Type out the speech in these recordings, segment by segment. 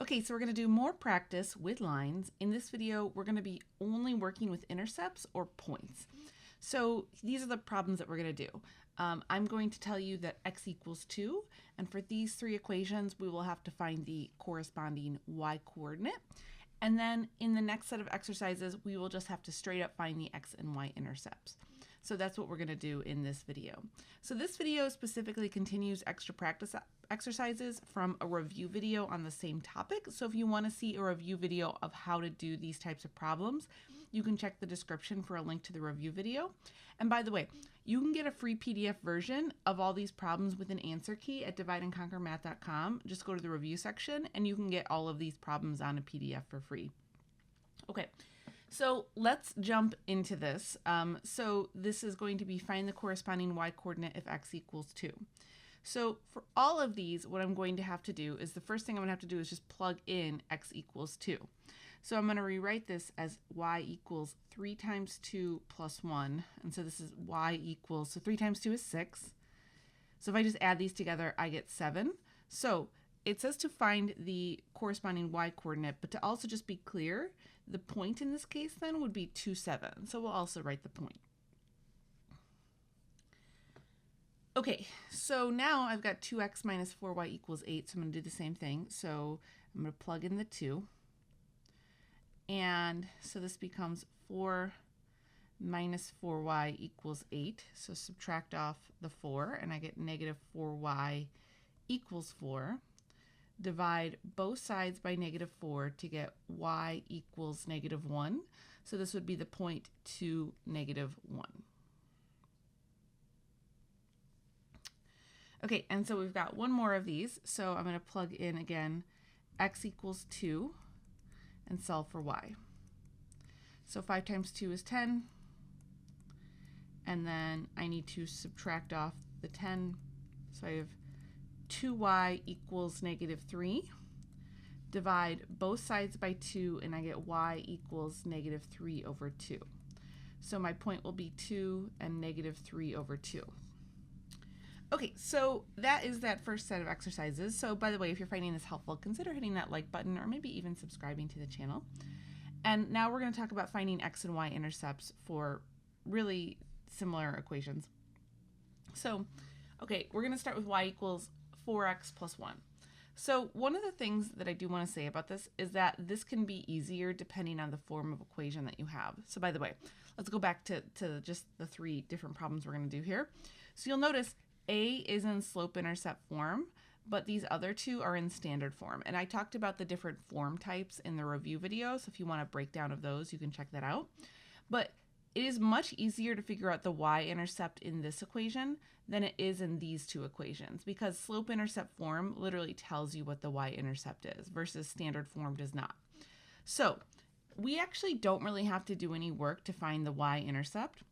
Okay, so we're going to do more practice with lines. In this video, we're going to be only working with intercepts or points. So these are the problems that we're going to do. I'm going to tell you that x equals 2, and for these three equations, we will have to find the corresponding y coordinate. And then in the next set of exercises, we will just have to straight up find the x and y intercepts. So that's what we're going to do in this video. So this video specifically continues extra practice exercises from a review video on the same topic. So if you want to see a review video of how to do these types of problems, you can check the description for a link to the review video. And by the way, you can get a free PDF version of all these problems with an answer key at divideandconquermath.com. Just go to the review section and you can get all of these problems on a PDF for free. Okay. So let's jump into this. So this is going to be find the corresponding y coordinate if x equals 2. So for all of these, what I'm going to have to do is the first thing I'm going to have to do is just plug in x equals 2. So I'm going to rewrite this as y equals 3 times 2 plus 1. And so this is y equals, so 3 times 2 is 6. So if I just add these together, I get 7. So it says to find the corresponding y coordinate, but to also just be clear, the point in this case then would be 2, 7. So we'll also write the point. Okay, so now I've got 2x minus 4y equals 8, so I'm going to do the same thing. So I'm going to plug in the 2. And so this becomes 4 minus 4y equals 8. So subtract off the 4, and I get negative 4y equals 4. Divide both sides by negative 4 to get y equals negative 1. So this would be the point 2, negative 1. Okay, and so we've got one more of these. So I'm going to plug in again x equals 2 and solve for y. So 5 times 2 is 10. And then I need to subtract off the 10. So I have 2y equals negative 3. Divide both sides by 2, and I get y equals negative 3 over 2. So my point will be 2 and negative 3 over 2. Okay, so that is that first set of exercises. So by the way, if you're finding this helpful, consider hitting that like button or maybe even subscribing to the channel. And now we're going to talk about finding x and y intercepts for really similar equations. So, okay, we're going to start with y equals 4x plus 1. So one of the things that I do want to say about this is that this can be easier depending on the form of equation that you have. So by the way, let's go back to just the three different problems we're going to do here. So you'll notice A is in slope-intercept form, but these other two are in standard form. And I talked about the different form types in the review video, so if you want a breakdown of those, you can check that out. But it is much easier to figure out the y-intercept in this equation than it is in these two equations, because slope-intercept form literally tells you what the y-intercept is versus standard form does not. So we actually don't really have to do any work to find the y-intercept.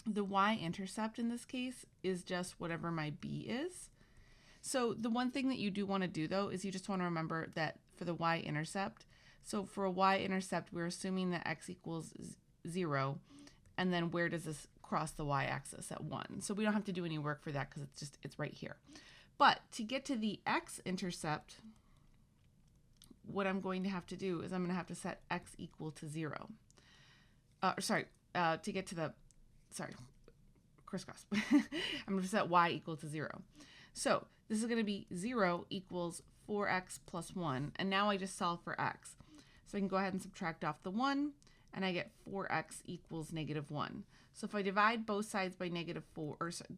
The y-intercept in this case is just whatever my b is. So the one thing that you do want to do though is you just want to remember that for the y-intercept, so for a y-intercept we're assuming that x equals 0, and then where does this cross the y-axis at 1? So we don't have to do any work for that because it's right here. But to get to the x-intercept, what I'm going to have to do is I'm going to have to set x equal to 0. To get to the crisscross. I'm going to set y equal to 0. So this is going to be 0 equals 4x plus 1. And now I just solve for x. So I can go ahead and subtract off the 1, and I get 4x equals negative 1. So if I divide both sides by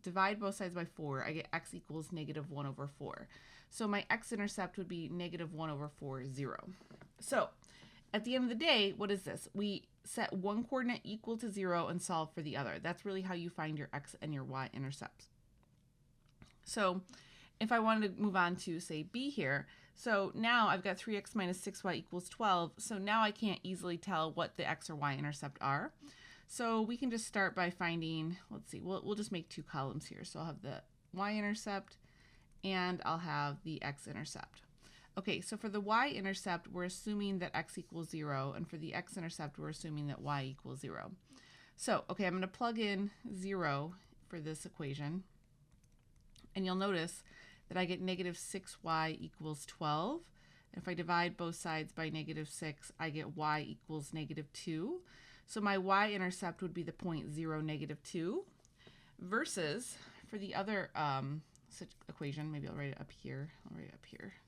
divide both sides by 4, I get x equals negative 1 over 4. So my x-intercept would be negative 1 over 4, 0. So at the end of the day, what is this? We set one coordinate equal to 0 and solve for the other. That's really how you find your x and your y intercepts. So if I wanted to move on to, say, b here, so now I've got 3x minus 6y equals 12. So now I can't easily tell what the x or y intercept are. So we can just start by finding, let's see, we'll just make two columns here. So I'll have the y-intercept and I'll have the x-intercept. Okay, so for the y-intercept, we're assuming that x equals 0, and for the x-intercept, we're assuming that y equals 0. So, okay, I'm going to plug in 0 for this equation, and you'll notice that I get negative 6y equals 12. If I divide both sides by -6, I get y equals -2. So my y-intercept would be the point 0, -2, versus for the other such equation, maybe I'll write it up here.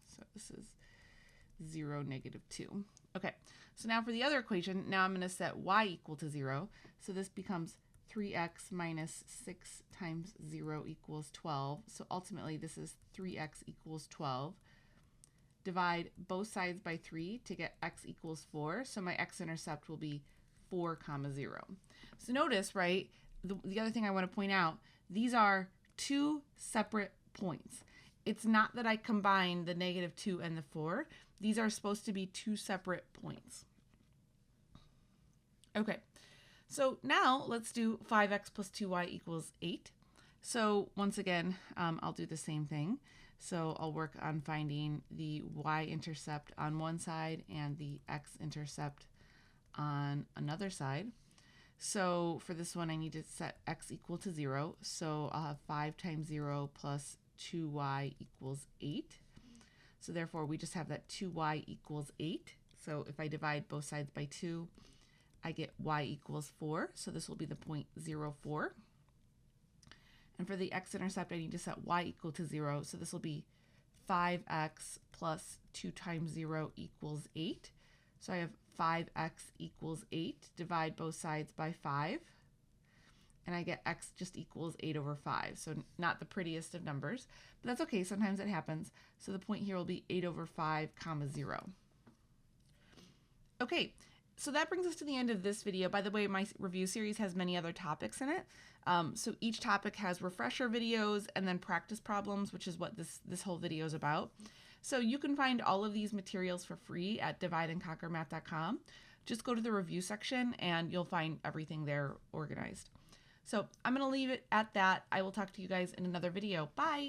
So this is 0, -2. Okay, so now for the other equation, now I'm going to set y equal to 0. So this becomes 3x minus 6 times 0 equals 12. So ultimately, this is 3x equals 12. Divide both sides by 3 to get x equals 4. So my x-intercept will be 4, 0. So notice, right, the other thing I want to point out, these are two separate points. It's not that I combine the -2 and the 4. These are supposed to be two separate points. Okay, so now let's do 5x plus 2y equals 8. So once again, I'll do the same thing. So I'll work on finding the y-intercept on one side and the x-intercept on another side. So for this one, I need to set x equal to 0. So I'll have 5 times 0 plus 2y equals 8. So therefore, we just have that 2y equals 8. So if I divide both sides by 2, I get y equals 4. So this will be the point 0, 4. And for the x-intercept, I need to set y equal to 0. So this will be 5x plus 2 times 0 equals 8. So I have 5x equals 8. Divide both sides by 5. And I get x just equals 8 over 5. So not the prettiest of numbers, but that's okay. Sometimes it happens. So the point here will be 8 over 5, 0. Okay, so that brings us to the end of this video. By the way, my review series has many other topics in it. So each topic has refresher videos and then practice problems, which is what this whole video is about. So you can find all of these materials for free at divideandconquermath.com. Just go to the review section and you'll find everything there organized. So I'm going to leave it at that. I will talk to you guys in another video. Bye!